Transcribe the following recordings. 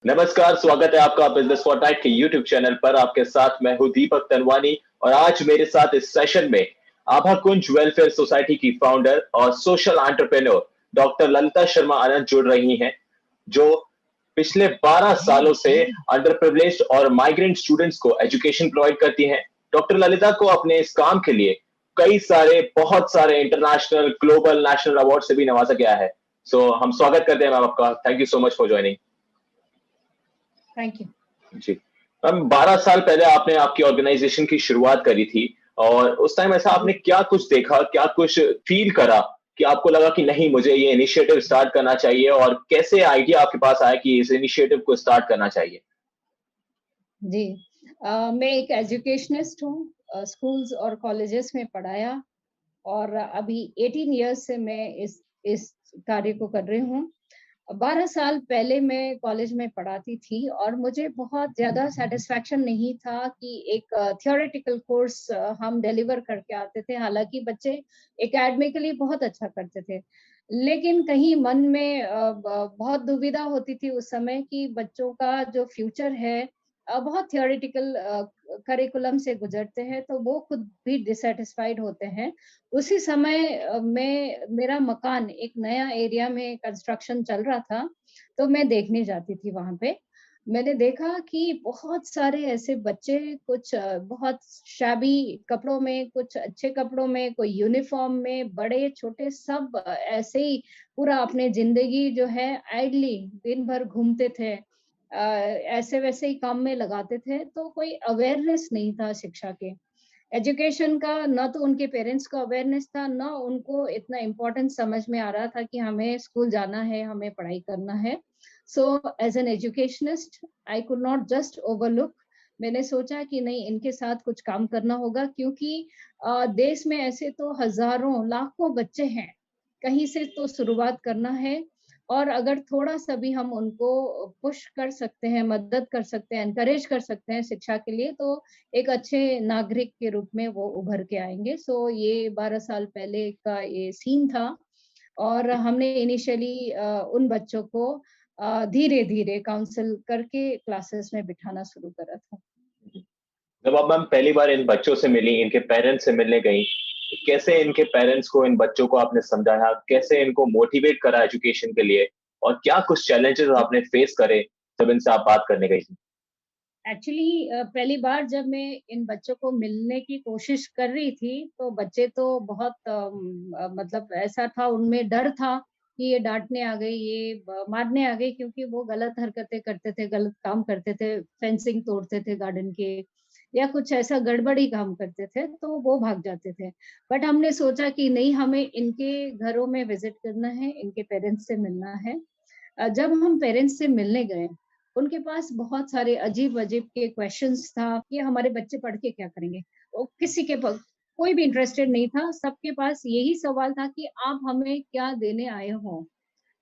नमस्कार, स्वागत है आपका बिजनेस फॉरनाइट के यूट्यूब चैनल पर। आपके साथ मैं हूं दीपक तनवानी और आज मेरे साथ इस सेशन में आभा कुंज वेलफेयर सोसाइटी की फाउंडर और social entrepreneur doctor Lalita Sharma Anand जुड़ रही हैं, जो पिछले 12 सालों से अंडर प्रिविलेज्ड और माइग्रेंट स्टूडेंट्स को एजुकेशन प्रोवाइड करती हैं। डॉक्टर ललिता को अपने इस काम के लिए बहुत सारे इंटरनेशनल, ग्लोबल, नेशनल अवार्ड से भी नवाजा गया है। हम स्वागत करते हैं मैम आपका। Thank you so much for joining. Thank you ji ma'am, 12 साल पहले आपने आपकी ऑर्गेनाइजेशन की शुरुआत करी थी और उस टाइम ऐसा आपने क्या कुछ देखा, क्या कुछ फील करा कि आपको लगा कि नहीं, मुझे ये इनिशिएटिव स्टार्ट करना चाहिए, और कैसे आइडिया आपके पास आया कि इस इनिशिएटिव को स्टार्ट करना चाहिए? जी। मैं एक एजुकेशनिस्ट हूँ, स्कूल्स और कॉलेजेस में पढ़ाया और अभी 18 इयर्स से मैं इस कार्य को कर रही हूँ। 12 साल पहले मैं कॉलेज में पढ़ाती थी और मुझे बहुत ज़्यादा सैटिस्फैक्शन नहीं था कि एक थियोरेटिकल कोर्स हम डिलीवर करके आते थे। हालाँकि बच्चे एकेडमिकली बहुत अच्छा करते थे, लेकिन कहीं मन में बहुत दुविधा होती थी उस समय कि बच्चों का जो फ्यूचर है बहुत थियोरेटिकल करिकुलम से गुजरते हैं, तो वो खुद भी डिसैटिस्फाइड होते हैं। उसी समय मैं मेरा मकान एक नया एरिया में कंस्ट्रक्शन चल रहा था, तो मैं देखने जाती थी वहाँ पे। मैंने देखा कि बहुत सारे ऐसे बच्चे, कुछ बहुत शैबी कपड़ों में, कुछ अच्छे कपड़ों में, कोई यूनिफ़ॉर्म में, बड़े-छोटे सब ऐसे ही पूरा अपने ज़िंदगी जो है आइडली दिन भर घूमते थे। ऐसे-वैसे ही काम में लगाते थे, तो कोई अवेयरनेस नहीं था शिक्षा के। एजुकेशन का ना तो उनके पेरेंट्स को अवेयरनेस था, ना उनको इतना इम्पोर्टेंस समझ में आ रहा था कि हमें स्कूल जाना है, हमें पढ़ाई करना है। So as an educationist I could not just overlook. मैंने सोचा कि नहीं, इनके साथ कुछ काम करना होगा, क्योंकि देश में ऐसे तो हज़ारों, लाखों बच्चे हैं। कहीं से तो शुरुआत करना है और अगर थोड़ा-सा भी हम उनको पुश कर सकते हैं, मदद कर सकते हैं, एनकरेज कर सकते हैं शिक्षा के लिए, तो एक अच्छे नागरिक के रूप में वो उभर के आएँगे। सो ये 12 साल पहले का ये सीन था और हमने इनिशियली उन बच्चों को धीरे-धीरे काउंसल करके क्लासेस में बिठाना शुरू करा था। जब आप मैम पहली बार इन बच्चों से मिली, इनके पेरेंट्स से मिलने गई, तो कैसे इनके पेरेंट्स को, इन बच्चों को आपने समझाया, कैसे इनको मोटिवेट करा एजुकेशन के लिए, और क्या कुछ चैलेंजेस आपने फेस करे जब इनसे आप बात करने गई थी? एक्चुअली पहली बार जब मैं इन बच्चों को मिलने की कोशिश कर रही थी, तो बच्चे तो बहुत मतलब ऐसा था, उनमें डर था कि ये डाँटने आ गई, ये मारने आ गई, क्योंकि वो गलत हरकतें करते थे, गलत काम करते थे, फेंसिंग तोड़ते थे गार्डन के या कुछ ऐसा गड़बड़ी काम करते थे, तो वो भाग जाते थे। बट हमने सोचा कि नहीं, हमें इनके घरों में विज़िट करना है, इनके पेरेंट्स से मिलना है। जब हम पेरेंट्स से मिलने गए, उनके पास बहुत सारे अजीब-अजीब के क्वेश्चन्स था कि हमारे बच्चे पढ़ के क्या करेंगे? वो किसी के प कोई भी इंटरेस्टेड नहीं था, सबके पास यही सवाल था कि आप हमें क्या देने आए हो?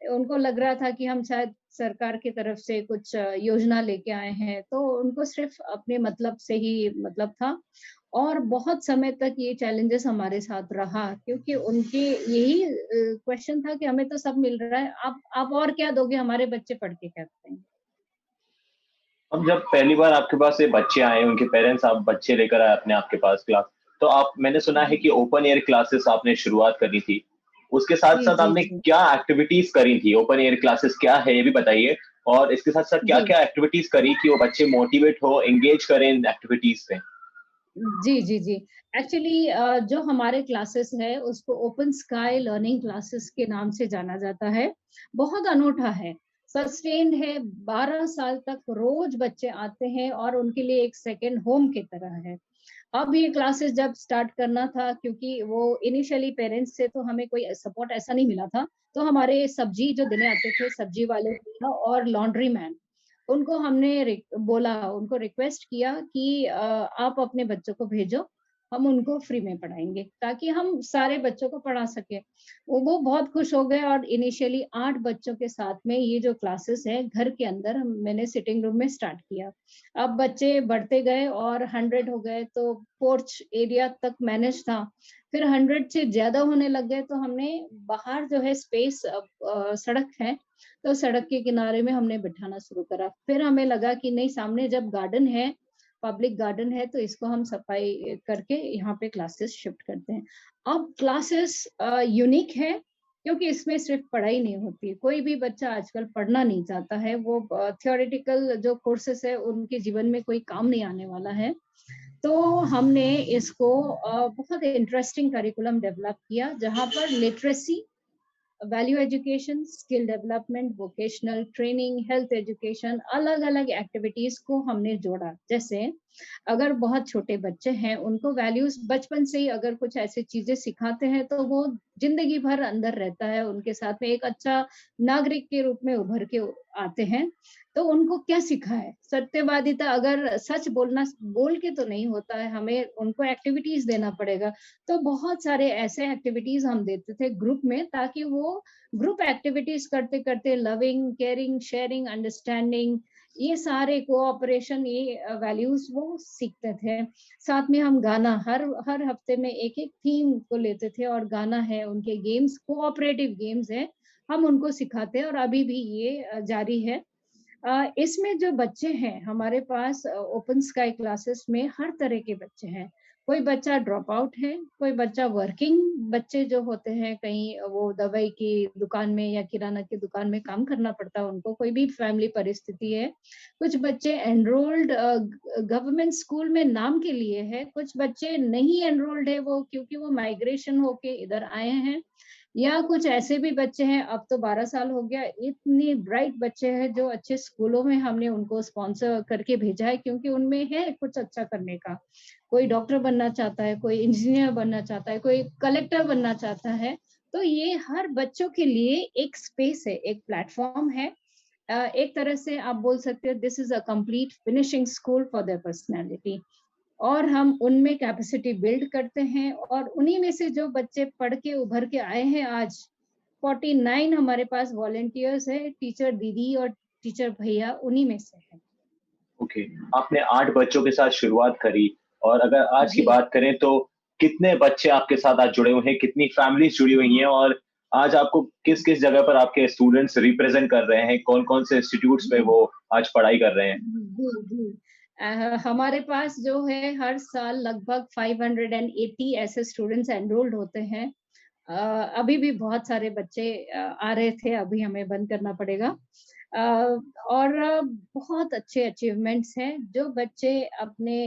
उनको लग रहा था कि हम शायद सरकार की तरफ से कुछ योजना लेके आए हैं, तो उनको सिर्फ़ अपने मतलब से ही मतलब था और बहुत समय तक ये चैलेंजेस हमारे साथ रहा, क्योंकि उनके यही क्वेश्चन था कि हमें तो सब मिल रहा है, आप और क्या दोगे? हमारे बच्चे पढ़ के क्या करेंगे? अब जब पहली बार आपके पास ये बच्चे आए, उनके पेरेंट्स आप बच्चे लेकर आए अपने आपके पास क्लास, तो आप, मैंने सुना है जी। कि ओपन एयर क्लासेस आपने शुरुआत करी थी। उसके जी, साथ-साथ जी, आपने जी। क्या एक्टिविटीज़ करी थी? ओपन एयर क्लासेस क्या है, ये भी बताइए? और इसके साथ-साथ जी। क्या-क्या एक्टिविटीज़ करी कि वो बच्चे मोटिवेट हो, एंगेज करें इन एक्टिविटीज़ में? जी, जी, जी। एक्चुअली जो हमारे क्लासेस है उसको ओपन स्काई लर्निंग क्लासेस के नाम से जाना जाता है। बहुत अनूठा है, सस्टेन्ड है, 12 साल तक रोज़ बच्चे आते हैं और उनके लिए एक सेकंड होम की तरह है। अब ये क्लासेस जब स्टार्ट करना था, क्योंकि वो इनिशियली पेरेंट्स से तो हमें कोई सपोर्ट ऐसा नहीं मिला था, तो हमारे सब्जी जो देने आते थे, सब्जी वाले भैया और लॉन्ड्री मैन, उनको हमने बोला, उनको रिक्वेस्ट किया कि आप अपने बच्चों को भेजो, हम उनको फ्री में पढ़ाएँगे, ताकि हम सारे बच्चों को पढ़ा सकें। वो बहुत खुश हो गए और इनिशियली 8 बच्चों के साथ में ये जो क्लासेस है, घर के अंदर मैंने सिटिंग रूम में स्टार्ट किया। अब बच्चे बढ़ते गए और 100 हो गए, तो पोर्च एरिया तक मैनेज था। फिर 100 से ज्यादा होने लग गए, तो हमने बाहर जो है स्पेस, सड़क है, तो सड़क के किनारे में हमने बिठाना शुरू करा। फिर हमें लगा कि नहीं, सामने जब गार्डन है, पब्लिक गार्डन है, तो इसको हम सफाई करके यहाँ पे क्लासेस शिफ्ट करते हैं। अब क्लासेस यूनिक है, क्योंकि इसमें सिर्फ पढ़ाई नहीं होती। कोई भी बच्चा आजकल पढ़ना नहीं चाहता है, वो थियोरेटिकल जो कोर्सेस है उनके जीवन में कोई काम नहीं आने वाला है। तो हमने इसको बहुत इंटरेस्टिंग करिकुलम डेवलप किया, जहाँ पर literacy, value education, skill development, vocational training, health education, अलग अलग एक्टिविटीज को हमने जोड़ा। जैसे अगर बहुत छोटे बच्चे हैं, उनको वैल्यूज बचपन से ही अगर कुछ ऐसी चीजें सिखाते हैं, तो वो जिंदगी भर अंदर रहता है, उनके साथ में एक अच्छा नागरिक के रूप में उभर के आते हैं। तो उनको क्या सिखाए? सत्यवादिता, अगर सच बोलना बोल के तो नहीं होता है, हमें उनको एक्टिविटीज देना पड़ेगा। तो बहुत सारे ऐसे एक्टिविटीज हम देते थे ग्रुप में, ताकि वो ग्रुप एक्टिविटीज करते करते लविंग, केयरिंग, शेयरिंग, अंडरस्टैंडिंग, ये सारे कोऑपरेशन, ये वैल्यूज वो सीखते थे। साथ में हम गाना, हर हर हफ्ते में एक एक थीम को लेते थे, और गाना है, उनके गेम्स, कोऑपरेटिव गेम्स है, हम उनको सिखाते हैं, और अभी भी ये जारी है। इसमें जो बच्चे हैं हमारे पास, ओपन स्काई क्लासेस में हर तरह के बच्चे हैं। कोई बच्चा ड्रॉप आउट है, कोई बच्चा वर्किंग बच्चे जो होते हैं, कहीं वो दवाई की दुकान में या किराना की दुकान में काम करना पड़ता है उनको, कोई भी फैमिली परिस्थिति है। कुछ बच्चे एनरोल्ड गवर्नमेंट स्कूल में नाम के लिए है, कुछ बच्चे नहीं एनरोल्ड है, वो क्योंकि वो माइग्रेशन होके इधर आए हैं। या कुछ ऐसे भी बच्चे हैं, अब तो 12 साल हो गया, इतनी ब्राइट बच्चे हैं जो अच्छे स्कूलों में हमने उनको स्पॉन्सर करके भेजा है, क्योंकि उनमें है कुछ अच्छा करने का। कोई डॉक्टर बनना चाहता है, कोई इंजीनियर बनना चाहता है, कोई कलेक्टर बनना चाहता है। तो ये हर बच्चों के लिए एक स्पेस है, एक प्लेटफॉर्म है। एक तरह से आप बोल सकते हो, this is a complete finishing school for their personality. और हम उनमें कैपेसिटी बिल्ड करते हैं, और उन्हीं में से जो बच्चे पढ़ के उभर के आए हैं आज, 49 हमारे पास वॉलेंटियर्स है, टीचर दीदी और टीचर भैया उन्हीं में से है। ओके, आपने 8 बच्चों के साथ शुरुआत करी और अगर आज की जी। बात करें तो कितने बच्चे आपके साथ आज जुड़े हुए हैं? कितनी फैमिलीज़ जुड़ी हुई हैं? और आज आपको किस-किस जगह पर आपके स्टूडेंट्स रिप्रेज़ेंट कर रहे हैं? कौन-कौन से इंस्टीट्यूट्स में जी। वो आज पढ़ाई कर रहे हैं? जी, जी। हमारे पास जो है हर साल लगभग 580 ऐसे स्टूडेंट्स एनरोल्ड होते हैं। अ, अभी भी बहुत सारे बच्चे आ रहे थे, अभी हमें बंद करना पड़ेगा। अ, और बहुत अच्छे अचीवमेंट्स हैं, जो बच्चे अपने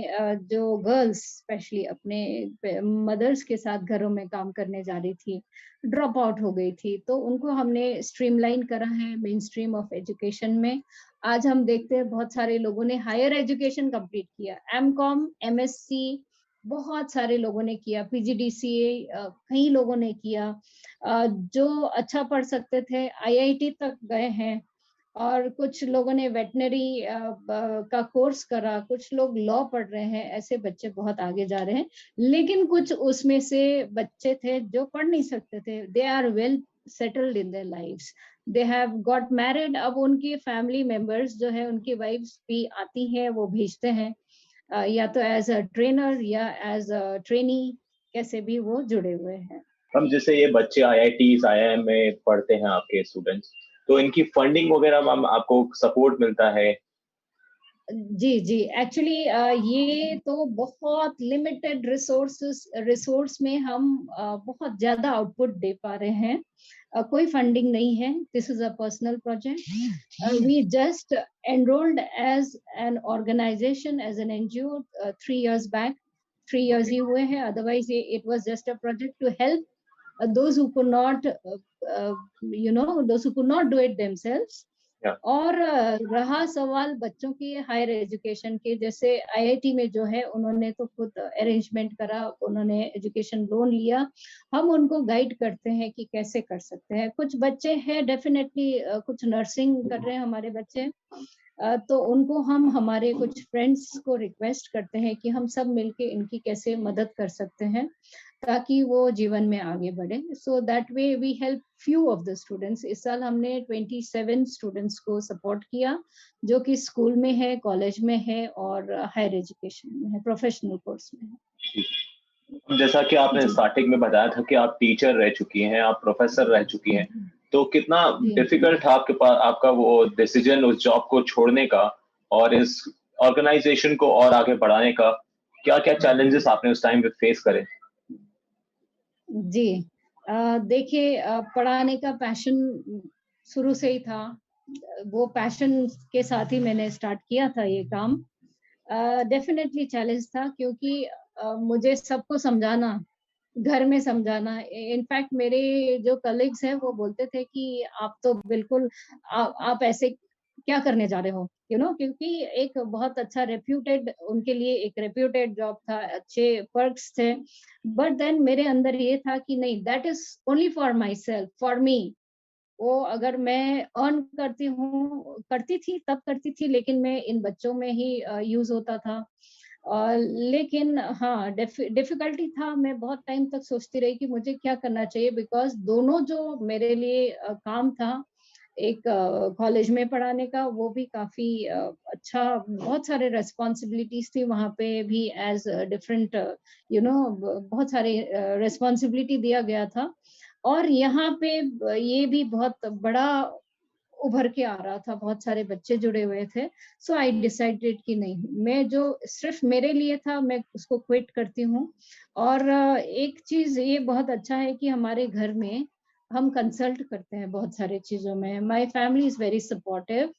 जो गर्ल्स स्पेशली अपने मदर्स के साथ घरों में काम करने जा रही थी, ड्रॉप आउट हो गई थी, तो उनको हमने स्ट्रीमलाइन करा है मेन स्ट्रीम ऑफ एजुकेशन में। आज हम देखते हैं बहुत सारे लोगों ने हायर एजुकेशन कंप्लीट किया, एमकॉम, एमएससी, बहुत सारे लोगों ने किया, पीजीडीसीए कई लोगों ने किया। जो अच्छा पढ़ सकते थे आईआईटी तक गए हैं, और कुछ लोगों ने वेटनरी का कोर्स करा, कुछ लोग लॉ पढ़ रहे हैं, ऐसे बच्चे बहुत आगे जा रहे हैं। लेकिन कुछ उसमें से बच्चे थे जो पढ़ नहीं सकते थे, they are well settled in their lives, they have got married. अब उनकी फैमिली मेंबर्स जो है, उनकी वाइफ्स भी आती हैं, वो भेजते हैं, या तो एज अ ट्रेनर या एज अ ट्रेनी, कैसे भी वो जुड़े हुए हैं। हम जैसे ये बच्चे आईआईटीज़, आईआईएम में पढ़ते हैं आपके स्टूडेंट्स, तो इनकी फंडिंग वगैरह मैम आपको सपोर्ट मिलता है? जी, जी। एक्चुअली ये तो बहुत लिमिटेड रिसोर्स में हम बहुत ज़्यादा आउटपुट दे पा रहे हैं। कोई फंडिंग नहीं है। This is a personal project. We just enrolled as an organisation, as an NGO 3 years back. 3 years okay, ही हुए हैं, otherwise it was just a project to help those who could not, those who could not do it themselves। या और रहा सवाल बच्चों की higher education के, जैसे आईआईटी में जो है उन्होंने तो खुद अरेंजमेंट करा, उन्होंने एजुकेशन लोन लिया। हम उनको गाइड करते हैं कि कैसे कर सकते हैं। कुछ बच्चे हैं डेफिनेटली, कुछ नर्सिंग कर रहे हैं हमारे बच्चे, तो उनको हम हमारे कुछ फ्रेंड्स को रिक्वेस्ट करते हैं कि हम सब मिलके इनकी कैसे मदद कर सकते हैं, ताकि वो जीवन में आगे बढ़े। So that way we help few of the students. इस साल हमने 27 स्टूडेंट्स को सपोर्ट किया, जो कि स्कूल में है, कॉलेज में है, और हायर एजुकेशन में है, प्रोफेशनल कोर्स में है। जैसा कि आपने जी। स्टार्टिंग में बताया था कि आप टीचर रह चुकी हैं, आप प्रोफेसर रह चुकी हैं, जी, तो कितना जी। डिफिकल्ट था आपके पास आपका वो डिसीजन उस जॉब को छोड़ने का और इस ऑर्गेनाइजेशन को और आगे बढ़ाने का? क्या-क्या चैलेंजेस आपने उस टाइम पे फेस करे? जी। देखिए, पढ़ाने का पैशन शुरू से ही था। वो पैशन के साथ ही मैंने स्टार्ट किया था ये काम। डेफ़िनेटली चैलेंज था क्योंकि मुझे सबको समझाना, घर में समझाना, इनफैक्ट मेरे जो कलीग्स हैं वो बोलते थे कि आप तो बिल्कुल आप ऐसे क्या करने जा रहे हो? क्योंकि एक बहुत अच्छा रेप्यूटेड उनके लिए एक रेप्यूटेड जॉब था, अच्छे पर्क्स थे। बट देन मेरे अंदर ये था कि नहीं, that is only for my self, for me. वो अगर मैं अर्न करती थी तब करती थी, लेकिन मैं इन बच्चों में ही यूज़ होता था। लेकिन हाँ, डिफ़िकल्टी था, मैं बहुत टाइम तक सोचती रही कि मुझे क्या करना चाहिए बिकॉज़ दोनों जो मेरे लिए काम था, एक कॉलेज में पढ़ाने का, वो भी काफ़ी अच्छा, बहुत सारे रिस्पॉन्सिबिलिटीज़ थी वहाँ पे भी एज़ डिफरेंट, बहुत सारे रिस्पॉन्सिबिलिटी दिया गया था। और यहाँ पे ये भी बहुत बड़ा उभर के आ रहा था, बहुत सारे बच्चे जुड़े हुए थे। सो आई डिसाइडेड कि नहीं, मैं जो सिर्फ़ मेरे लिए था, मैं उसको क्विट करती हूँ। और एक चीज़ ये बहुत अच्छा है कि हमारे घर में हम कंसल्ट करते हैं बहुत सारी चीज़ों में। My family is very supportive.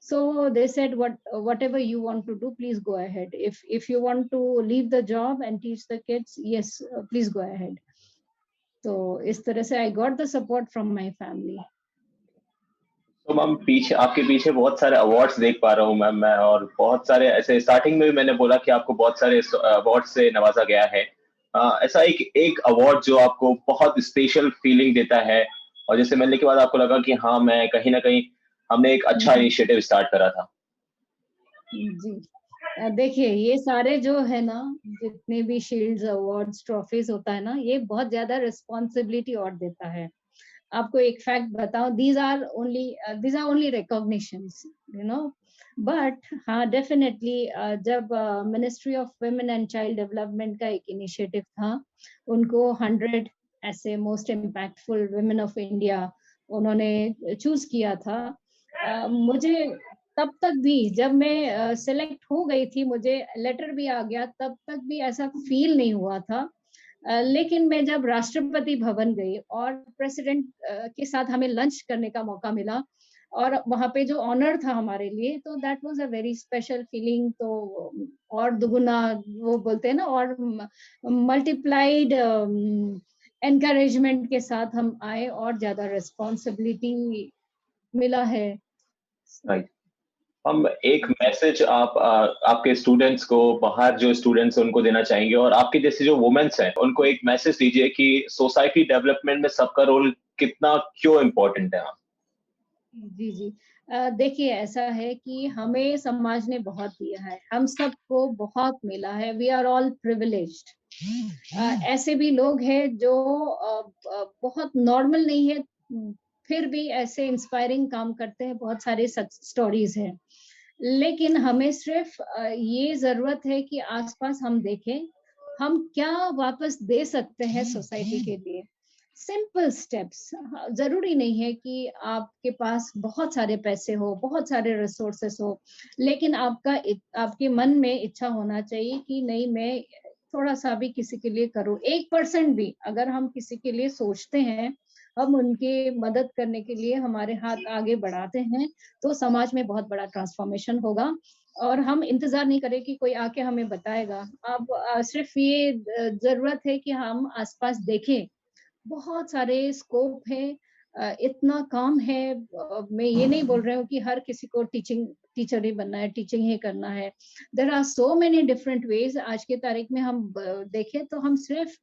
So they said whatever you want to do, please go ahead. If you want to leave the job and teach the kids, yes, please go ahead. तो इस तरह से I got the support from my family. तो ma'am पीछे आपके पीछे बहुत सारे अवार्ड्स देख पा रहा हूँ मैम मैं और बहुत सारे ऐसे स्टार्टिंग में भी मैंने बोला कि आपको बहुत सारे अवार्ड से नवाजा गया है। ऐसा एक एक अवार्ड जो आपको बहुत स्पेशल फीलिंग देता है और जैसे मिलने के बाद आपको लगा कि हाँ, मैं कहीं न कहीं हमने एक हुँ, अच्छा हुँ। इनिशिएटिव स्टार्ट करा था। जी। देखिए, ये सारे जो है ना, जितने भी शील्ड्स, अवार्ड्स, ट्रॉफीज़ होता है ना, ये बहुत ज़्यादा रिस्पॉन्सिबिलिटी और देता है। आपको एक फैक्ट बताऊँ, these are only recognitions, you know but हाँ, डेफिनिटली जब ministry of women and child development का एक इनिशिएटिव था, उनको 100 ऐसे most impactful women of India उन्होंने चूज़ किया था। मुझे तब तक भी, जब मैं सेलेक्ट हो गई थी, मुझे लेटर भी आ गया, तब तक भी ऐसा फ़ील नहीं हुआ था। लेकिन मैं जब राष्ट्रपति भवन गई और प्रेसिडेंट के साथ हमें लंच करने का मौका मिला और वहाँ पे जो ऑनर था हमारे लिए, तो that was a very special feeling. तो और दुगुना, वो बोलते हैं ना, और मल्टीप्लाइड एनकरेजमेंट के साथ हम आए और ज़्यादा रिस्पॉन्सिबिलिटी मिला है। राइट। हम एक मैसेज आपके स्टूडेंट्स को बाहर जो स्टूडेंट्स हैं उनको देना चाहेंगे और आपके जैसे जो वुमेन्स हैं उनको एक मैसेज दीजिए कि सोसाइटी डेवलपमेंट में सबका रोल कितना क्यों इम्पोर्टेंट है? जी, जी। देखिए, ऐसा है कि हमें समाज ने बहुत दिया है, हम सबको बहुत मिला है, वी आर ऑल प्रिविलेज्ड। ऐसे भी लोग हैं जो बहुत नॉर्मल नहीं है, फिर भी ऐसे इंस्पायरिंग काम करते हैं, बहुत सारे सक्सेस स्टोरीज़ हैं। लेकिन हमें सिर्फ़ ये ज़रूरत है कि आस-पास हम देखें, हम क्या वापस दे सकते हैं सोसाइटी के लिए। सिंपल स्टेप्स, ज़रूरी नहीं है कि आपके पास बहुत सारे पैसे हो, बहुत सारे रिसोर्सेस हो, लेकिन आपके मन में इच्छा होना चाहिए कि नहीं, मैं थोड़ा-सा भी किसी के लिए करूँ। 1% भी अगर हम किसी के लिए सोचते हैं, हम उनकी मदद करने के लिए हमारे हाथ आगे बढ़ाते हैं, तो समाज में बहुत बड़ा ट्रांसफॉर्मेशन होगा और हम इंतज़ार नहीं करें कि कोई आके हमें बताएगा। अब सिर्फ़ ये ज़रूरत है कि हम आस-पास देखें, बहुत सारे स्कोप है, इतना काम है। मैं ये नहीं बोल रही हूँ कि हर किसी को टीचर ही बनना है, टीचिंग ही करना है। There are so many different ways. आज के तारीख में हम देखें तो हम सिर्फ़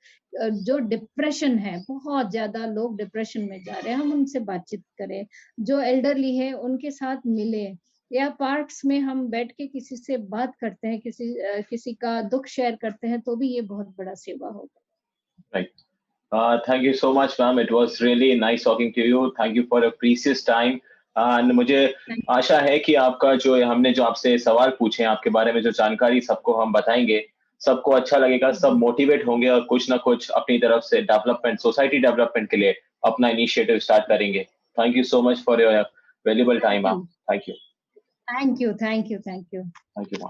जो डिप्रेशन है, बहुत ज़्यादा लोग डिप्रेशन में जा रहे हैं, हम उनसे बातचीत करें। जो एल्डरली है, उनके साथ मिलें या पार्क्स में हम बैठ के किसी से बात करते हैं, किसी का दुःख शेयर करते हैं, तो भी ये बहुत बड़ा सेवा होगा। Right. Thank you so much, ma'am. It was really nice talking to you. Thank you for your precious time. And मुझे थैंक आशा है कि आपका जो हमने जो आपसे सवाल पूछे हैं, आपके बारे में जो जानकारी सबको हम बताएँगे सबको अच्छा लगेगा, सब मोटिवेट होंगे और कुछ ना कुछ अपनी तरफ से डेवलपमेंट, सोसाइटी डेवलपमेंट के लिए अपना इनिशिएटिव स्टार्ट करेंगे। Thank you so much for your valuable time, ma'am. Thank you. Thank you, thank you, thank you. Thank you, ma'am.